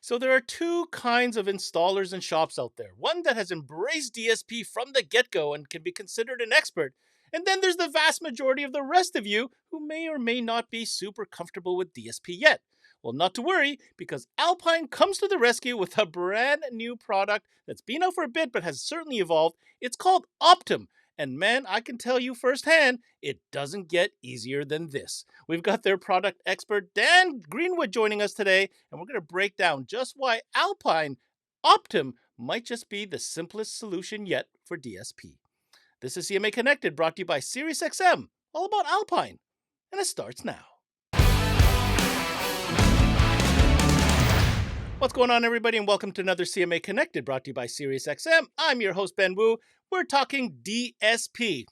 So there are two kinds of installers and shops out there. One that has embraced DSP from the get-go and can be considered an expert. And then there's the vast majority of the rest of you who may or may not be super comfortable with DSP yet. Well, not to worry, because Alpine comes to the rescue with a brand new product that's been out for a bit but has certainly evolved. It's called Optim. And man, I can tell you firsthand, it doesn't get easier than this. We've got their product expert, Dan Greenwood, joining us today, and we're going to break down just why Alpine Optim might just be the simplest solution yet for DSP. This is CMA Connected, brought to you by SiriusXM, all about Alpine, and it starts now. What's going on, everybody, and welcome to another CMA Connected, brought to you by SiriusXM. I'm your host, Ben Wu. We're talking DSP.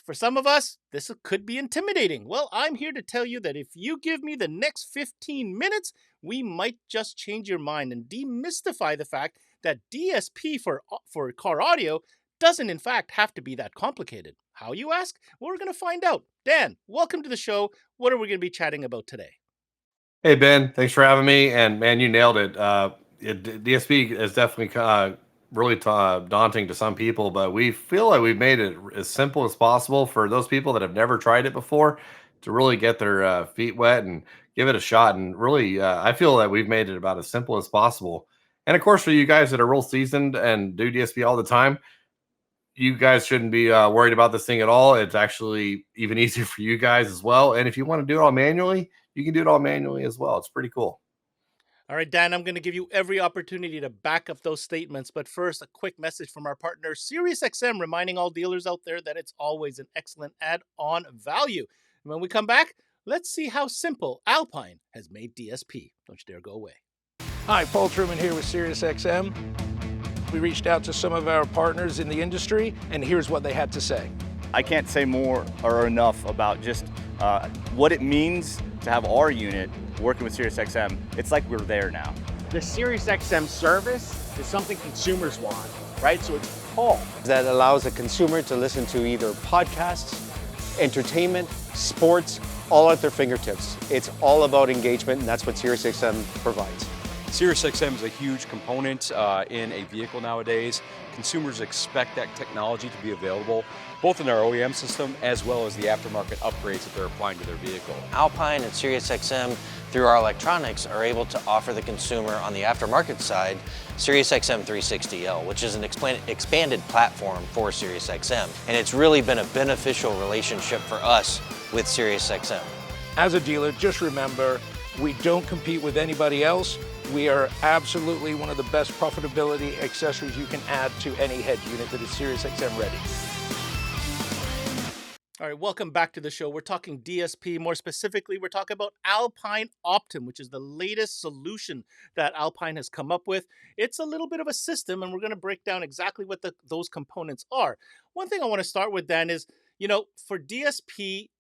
For some of us, this could be intimidating. Well, I'm here to tell you that if you give me the next 15 minutes, we might just change your mind and demystify the fact that DSP for car audio doesn't in fact have to be that complicated. How, you ask? Well, we're going to find out. Dan, welcome to the show. What are we going to be chatting about today? Hey, Ben, thanks for having me. And man, you nailed it. DSP is definitely really daunting to some people, but we feel like we've made it as simple as possible for those people that have never tried it before to really get their feet wet and give it a shot. And really, I feel that we've made it about as simple as possible. And of course, for you guys that are real seasoned and do DSP all the time, you guys shouldn't be worried about this thing at all. It's actually even easier for you guys as well. And if you want to do it all manually, you can do it all manually as well. It's pretty cool. All right, Dan, I'm going to give you every opportunity to back up those statements. But first, a quick message from our partner, SiriusXM, reminding all dealers out there that it's always an excellent add-on value. And when we come back, let's see how simple Alpine has made DSP. Don't you dare go away. Hi, Paul Truman here with SiriusXM. We reached out to some of our partners in the industry, and here's what they had to say. I can't say more or enough about just what it means to have our unit working with SiriusXM. It's like we're there now. The SiriusXM service is something consumers want, right? So it's Paul. That allows a consumer to listen to either podcasts, entertainment, sports, all at their fingertips. It's all about engagement, and that's what SiriusXM provides. SiriusXM is a huge component in a vehicle nowadays. Consumers expect that technology to be available both in our OEM system as well as the aftermarket upgrades that they're applying to their vehicle. Alpine and SiriusXM, through our electronics, are able to offer the consumer on the aftermarket side SiriusXM 360L, which is an expanded platform for SiriusXM. And it's really been a beneficial relationship for us with SiriusXM. As a dealer, just remember, we don't compete with anybody else. We are absolutely one of the best profitability accessories you can add to any head unit that is SiriusXM ready. All right, welcome back to the show. We're talking DSP. More specifically, we're talking about Alpine Optim, which is the latest solution that Alpine has come up with. It's a little bit of a system, and we're going to break down exactly what those components are. One thing I want to start with, Dan, is, for DSP,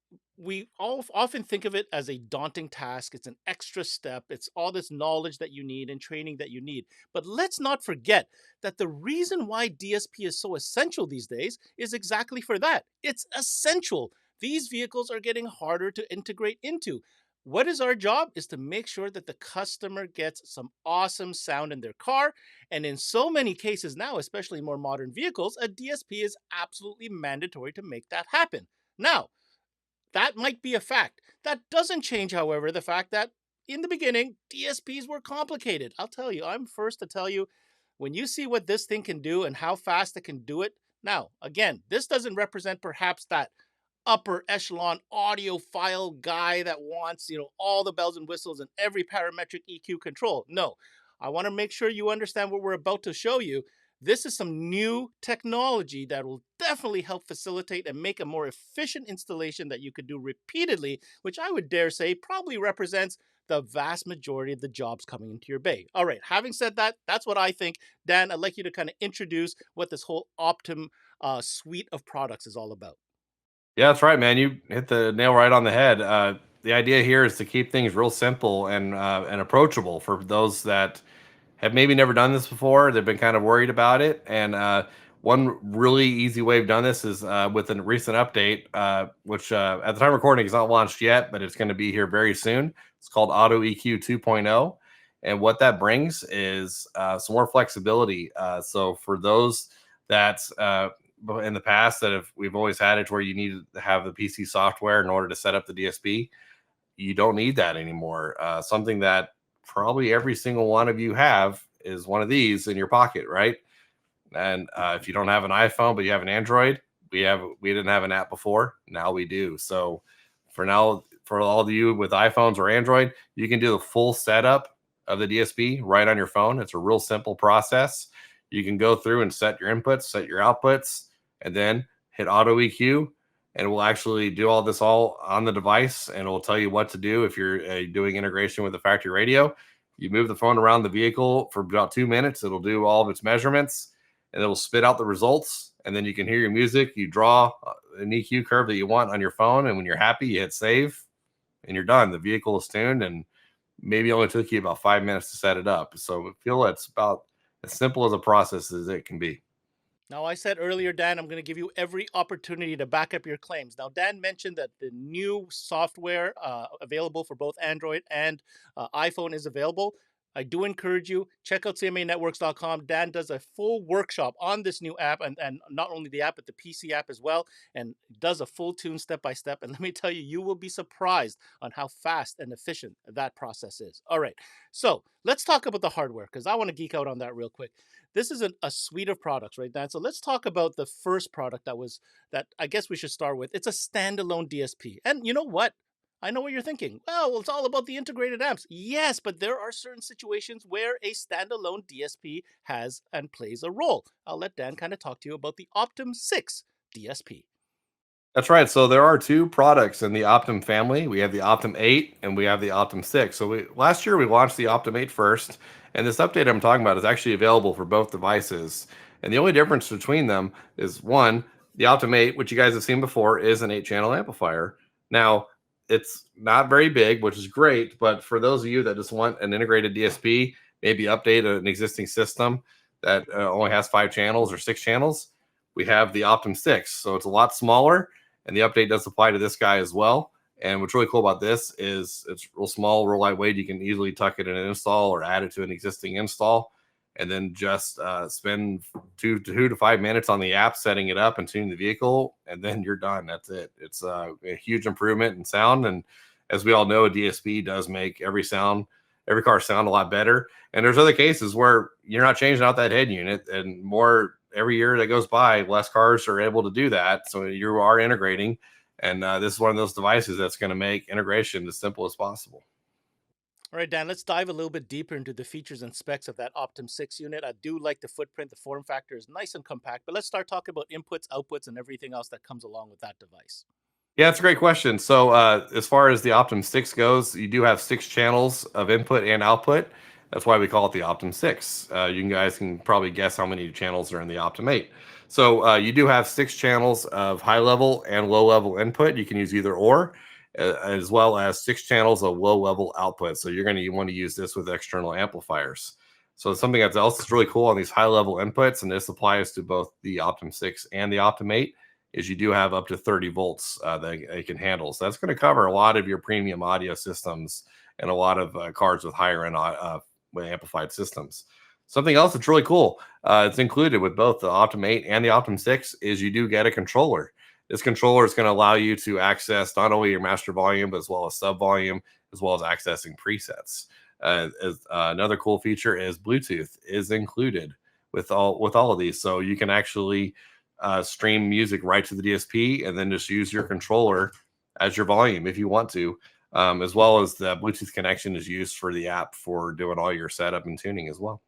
we all often think of it as a daunting task. It's an extra step. It's all this knowledge that you need and training that you need. But let's not forget that the reason why DSP is so essential these days is exactly for that. It's essential. These vehicles are getting harder to integrate into. What is our job is to make sure that the customer gets some awesome sound in their car. And in so many cases now, especially more modern vehicles, a DSP is absolutely mandatory to make that happen. Now, that might be a fact. That doesn't change, however, the fact that in the beginning, DSPs were complicated. I'll tell you, I'm first to tell you, when you see what this thing can do and how fast it can do it. Now, again, this doesn't represent perhaps that upper echelon audiophile guy that wants, all the bells and whistles and every parametric EQ control. No, I want to make sure you understand what we're about to show you. This is some new technology that will definitely help facilitate and make a more efficient installation that you could do repeatedly, which I would dare say probably represents the vast majority of the jobs coming into your bay. All right, having said that, that's what I think. Dan, I'd like you to kind of introduce what this whole Optim suite of products is all about. Yeah, that's right, man. You hit the nail right on the head. The idea here is to keep things real simple and approachable for those that have maybe never done this before. They've been kind of worried about it. And one really easy way of done this is with a recent update, which at the time of recording is not launched yet, but it's going to be here very soon. It's called Auto EQ 2.0. And what that brings is some more flexibility. So for those that in the past we've always had it where you need to have the PC software in order to set up the DSP, you don't need that anymore. Something that probably every single one of you have is one of these in your pocket, right? And if you don't have an iPhone but you have an Android, we didn't have an app before. Now we do. So for now, for all of you with iPhones or Android, you can do the full setup of the DSP right on your phone. It's a real simple process. You can go through and set your inputs, set your outputs, and then hit auto EQ, and it will actually do all this all on the device, and it will tell you what to do. If you're doing integration with the factory radio, you move the phone around the vehicle for about 2 minutes. It'll do all of its measurements, and it'll spit out the results, and then you can hear your music. You draw an EQ curve that you want on your phone, and when you're happy, you hit save, and you're done. The vehicle is tuned, and maybe only took you about 5 minutes to set it up. So I feel it's about as simple as a process as it can be. Now, I said earlier, Dan, I'm going to give you every opportunity to back up your claims. Now, Dan mentioned that the new software available for both Android and iPhone is available. I do encourage you, check out cmanetworks.com. Dan does a full workshop on this new app, and not only the app, but the PC app as well, and does a full tune step-by-step. And let me tell you, you will be surprised on how fast and efficient that process is. All right, so let's talk about the hardware, because I want to geek out on that real quick. This is a suite of products, right, Dan? So let's talk about the first product that I guess we should start with. It's a standalone DSP. And you know what? I know what you're thinking. Well, it's all about the integrated amps. Yes, but there are certain situations where a standalone DSP has and plays a role. I'll let Dan kind of talk to you about the Optim 6 DSP. That's right. So there are two products in the Optim family. We have the Optim 8 and we have the Optim 6. So last year we launched the Optim 8 first, and this update I'm talking about is actually available for both devices. And the only difference between them is one, the Optim 8, which you guys have seen before, is an 8-channel amplifier. Now, it's not very big, which is great, but for those of you that just want an integrated DSP, maybe update an existing system that only has 5 channels or 6 channels, we have the Optim 6. So it's a lot smaller, and the update does apply to this guy as well. And what's really cool about this is it's real small, real lightweight. You can easily tuck it in an install or add it to an existing install, and then just spend 2 to 5 minutes on the app setting it up and tuning the vehicle, and then you're done. That's it. It's a huge improvement in sound, and as we all know, a DSP does make every car sound a lot better. And there's other cases where you're not changing out that head unit, and more every year that goes by, less cars are able to do that. So you are integrating, and this is one of those devices that's going to make integration as simple as possible. All right, Dan, let's dive a little bit deeper into the features and specs of that Optim 6 unit. I do like the footprint. The form factor is nice and compact, but let's start talking about inputs, outputs, and everything else that comes along with that device. Yeah, it's a great question. So as far as the Optim 6 goes, you do have 6 channels of input and output. That's why we call it the Optim 6. You guys can probably guess how many channels are in the Optim 8. So you do have 6 channels of high level and low level input. You can use either or, as well as 6 channels of low level output. So you're going to want to use this with external amplifiers. So something else that's really cool on these high level inputs, and this applies to both the Optim 6 and the Optim 8, is you do have up to 30 volts that it can handle. So that's going to cover a lot of your premium audio systems and a lot of cars with higher end amplified systems. Something else that's really cool, it's included with both the Optim 8 and the Optim 6, is you do get a controller. This controller is going to allow you to access not only your master volume, but as well as sub volume, as well as accessing presets. Another cool feature is Bluetooth is included with all of these. So you can actually stream music right to the DSP and then just use your controller as your volume if you want to, as well as the Bluetooth connection is used for the app for doing all your setup and tuning as well.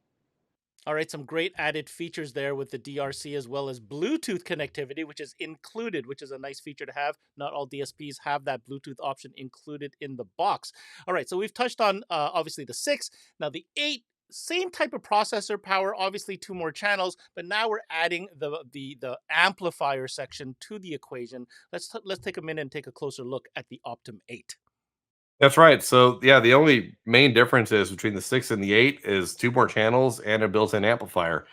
All right, some great added features there with the DRC as well as Bluetooth connectivity, which is included, which is a nice feature to have. Not all DSPs have that Bluetooth option included in the box. All right, so we've touched on obviously the 6. Now the 8, same type of processor power, obviously 2 more channels, but now we're adding the amplifier section to the equation. Let's take a minute and take a closer look at the Optim 8. That's right. So yeah, the only main difference is between the 6 and the 8 is 2 more channels and a built-in amplifier.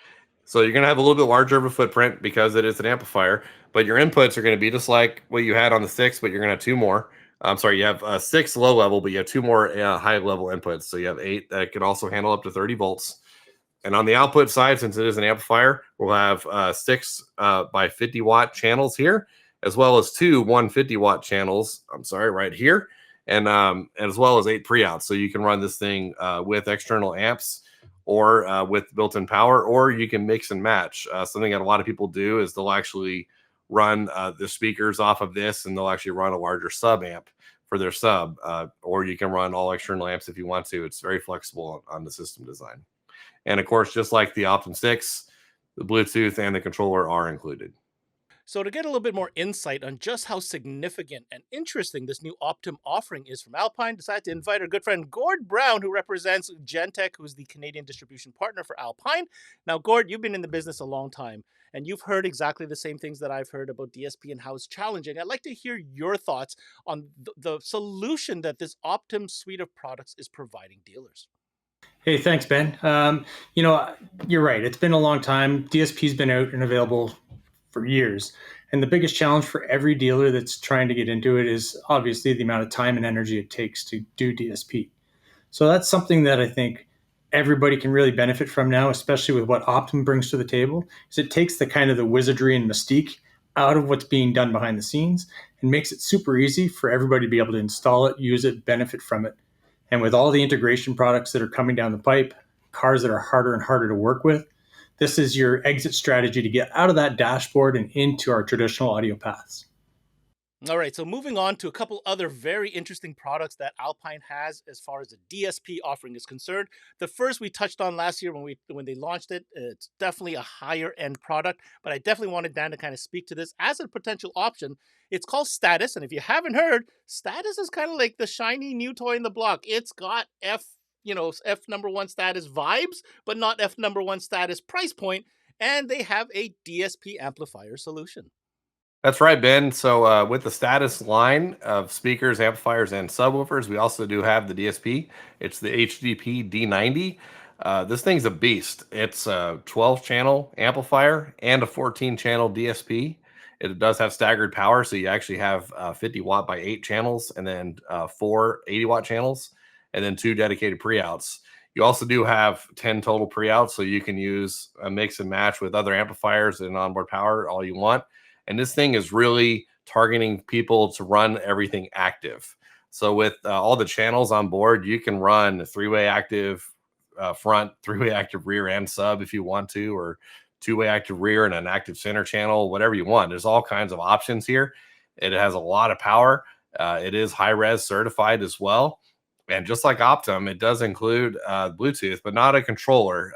So you're going to have a little bit larger of a footprint because it is an amplifier, but your inputs are going to be just like what you had on the 6, but you're going to have 2 more. I'm sorry, you have 6 low level, but you have 2 more high level inputs. So you have 8 that can also handle up to 30 volts. And on the output side, since it is an amplifier, we'll have 6 by 50 watt channels here, as well as 2 150-watt channels. I'm sorry, right here, and as well as 8 pre-outs. So you can run this thing with external amps or with built-in power, or you can mix and match. Something that a lot of people do is they'll actually run the speakers off of this, and they'll actually run a larger sub amp for their sub, or you can run all external amps if you want to. It's very flexible on the system design. And of course, just like the Optum 6, the Bluetooth and the controller are included. So to get a little bit more insight on just how significant and interesting this new Optum offering is from Alpine, decided to invite our good friend Gord Brown, who represents Gentech, who's the Canadian distribution partner for Alpine. Now, Gord, you've been in the business a long time, and you've heard exactly the same things that I've heard about DSP and how it's challenging. I'd like to hear your thoughts on the solution that this Optum suite of products is providing dealers. Hey, thanks, Ben. You're right. It's been a long time. DSP's been out and available for years. And the biggest challenge for every dealer that's trying to get into it is obviously the amount of time and energy it takes to do DSP. So that's something that I think everybody can really benefit from now, especially with what Optum brings to the table, is it takes the kind of the wizardry and mystique out of what's being done behind the scenes and makes it super easy for everybody to be able to install it, use it, benefit from it. And with all the integration products that are coming down the pipe, cars that are harder and harder to work with, this is your exit strategy to get out of that dashboard and into our traditional audio paths. All right, so moving on to a couple other very interesting products that Alpine has as far as the DSP offering is concerned. The first we touched on last year when they launched it. It's definitely a higher end product, but I definitely wanted Dan to kind of speak to this as a potential option. It's called Status, and if you haven't heard, Status is kind of like the shiny new toy in the block. It's got F number one status vibes, but not F number one status price point, and they have a DSP amplifier solution. That's right, Ben. So with the Status line of speakers, amplifiers, and subwoofers, we also do have the DSP. It's the HDP D90. This thing's a beast. It's a 12-channel amplifier and a 14-channel DSP. It does have staggered power, so you actually have 50 watt by 8 channels, and then 4 80-watt channels, and then 2 dedicated pre-outs. You also do have 10 total pre-outs, so you can use a mix and match with other amplifiers and onboard power all you want. And this thing is really targeting people to run everything active. So with all the channels on board, you can run a 3-way active front, 3-way active rear and sub if you want to, or 2-way active rear and an active center channel, whatever you want. There's all kinds of options here. It has a lot of power. It is high-res certified as well. And just like Optum, it does include Bluetooth, but not a controller.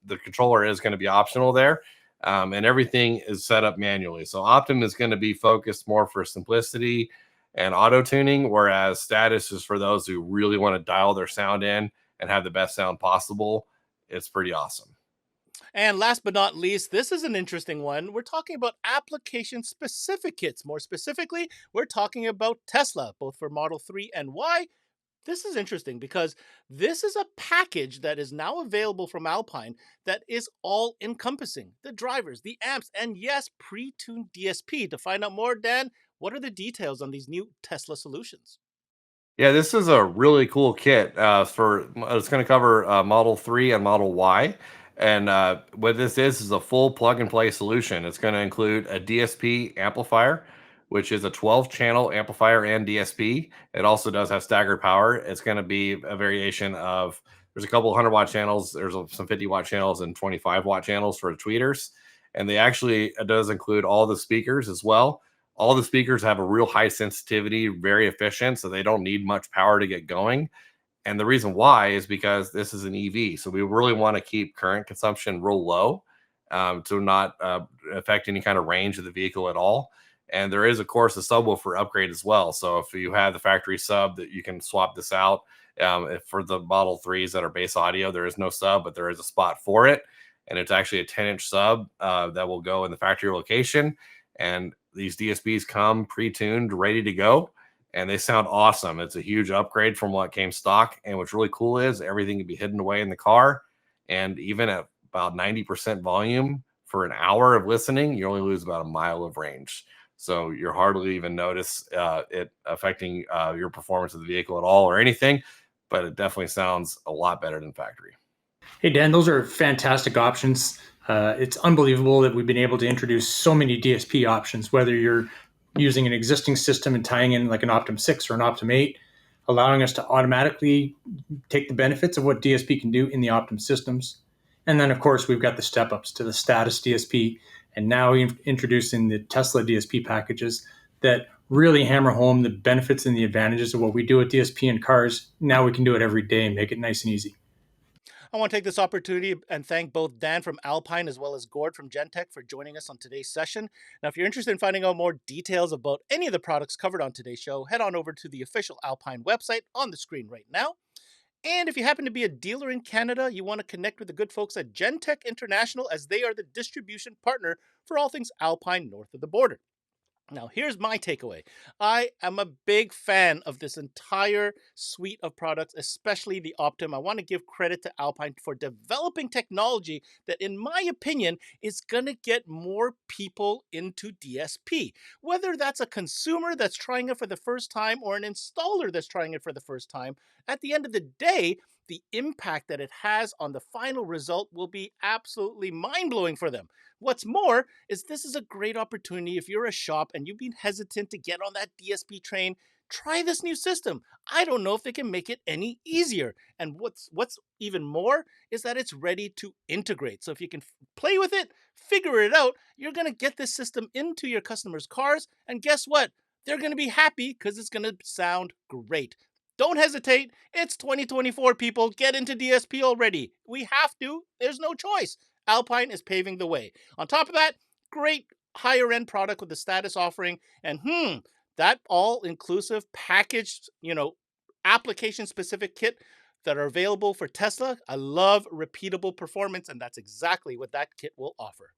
The controller is going to be optional there. And everything is set up manually. So Optum is going to be focused more for simplicity and auto tuning, whereas Status is for those who really want to dial their sound in and have the best sound possible. It's pretty awesome. And last but not least, this is an interesting one. We're talking about application specific kits. More specifically, we're talking about Tesla, both for Model 3 and Y. This is interesting because this is a package that is now available from Alpine that is all encompassing the drivers, the amps, and yes, pre-tuned DSP. To find out more, Dan, what are the details on these new Tesla solutions? Yeah, this is a really cool kit. It's going to cover Model 3 and Model Y. And what this is a full plug and play solution. It's going to include a DSP amplifier, which is a 12-channel amplifier and DSP. It also does have staggered power. It's going to be a variation of, there's a couple 100-watt channels, there's some 50-watt channels and 25-watt channels for the tweeters. And it does include all the speakers as well. All the speakers have a real high sensitivity, very efficient, so they don't need much power to get going. And the reason why is because this is an EV. So we really want to keep current consumption real low to not affect any kind of range of the vehicle at all. And there is, of course, a subwoofer upgrade as well. So if you have the factory sub, that you can swap this out. For the Model 3s that are base audio, there is no sub, but there is a spot for it. And it's actually a 10-inch sub that will go in the factory location. And these DSPs come pre-tuned, ready to go. And they sound awesome. It's a huge upgrade from what came stock. And what's really cool is everything can be hidden away in the car. And even at about 90% volume for an hour of listening, you only lose about a mile of range. So you're hardly even notice it affecting your performance of the vehicle at all or anything, but it definitely sounds a lot better than factory. Hey, Dan, those are fantastic options. It's unbelievable that we've been able to introduce so many DSP options, whether you're using an existing system and tying in like an Optim 6 or an Optim 8, allowing us to automatically take the benefits of what DSP can do in the Optim systems. And then, of course, we've got the step ups to the status DSP, and now we've introducing the Tesla DSP packages that really hammer home the benefits and the advantages of what we do with DSP in cars. Now we can do it every day and make it nice and easy. I want to take this opportunity and thank both Dan from Alpine as well as Gord from Gentech for joining us on today's session. Now, if you're interested in finding out more details about any of the products covered on today's show, head on over to the official Alpine website on the screen right now. And if you happen to be a dealer in Canada, you want to connect with the good folks at Gentech International, as they are the distribution partner for all things Alpine north of the border. Now, here's my takeaway. I am a big fan of this entire suite of products, especially the Optim. I want to give credit to Alpine for developing technology that, in my opinion, is going to get more people into DSP. Whether that's a consumer that's trying it for the first time or an installer that's trying it for the first time, at the end of the day, the impact that it has on the final result will be absolutely mind-blowing for them. What's more is this is a great opportunity if you're a shop and you've been hesitant to get on that DSP train. Try this new system. I don't know if they can make it any easier. And what's even more is that it's ready to integrate. So if you can play with it, figure it out, you're going to get this system into your customers' cars. And guess what? They're going to be happy because it's going to sound great. Don't hesitate. It's 2024, people. Get into DSP already. We have to. There's no choice. Alpine is paving the way. On top of that, great higher end product with the status offering, and that all-inclusive packaged, application-specific kit that are available for Tesla. I love repeatable performance, and that's exactly what that kit will offer.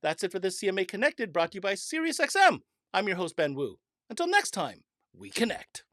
That's it for this CMA Connected, brought to you by SiriusXM. I'm your host, Ben Wu. Until next time, we connect.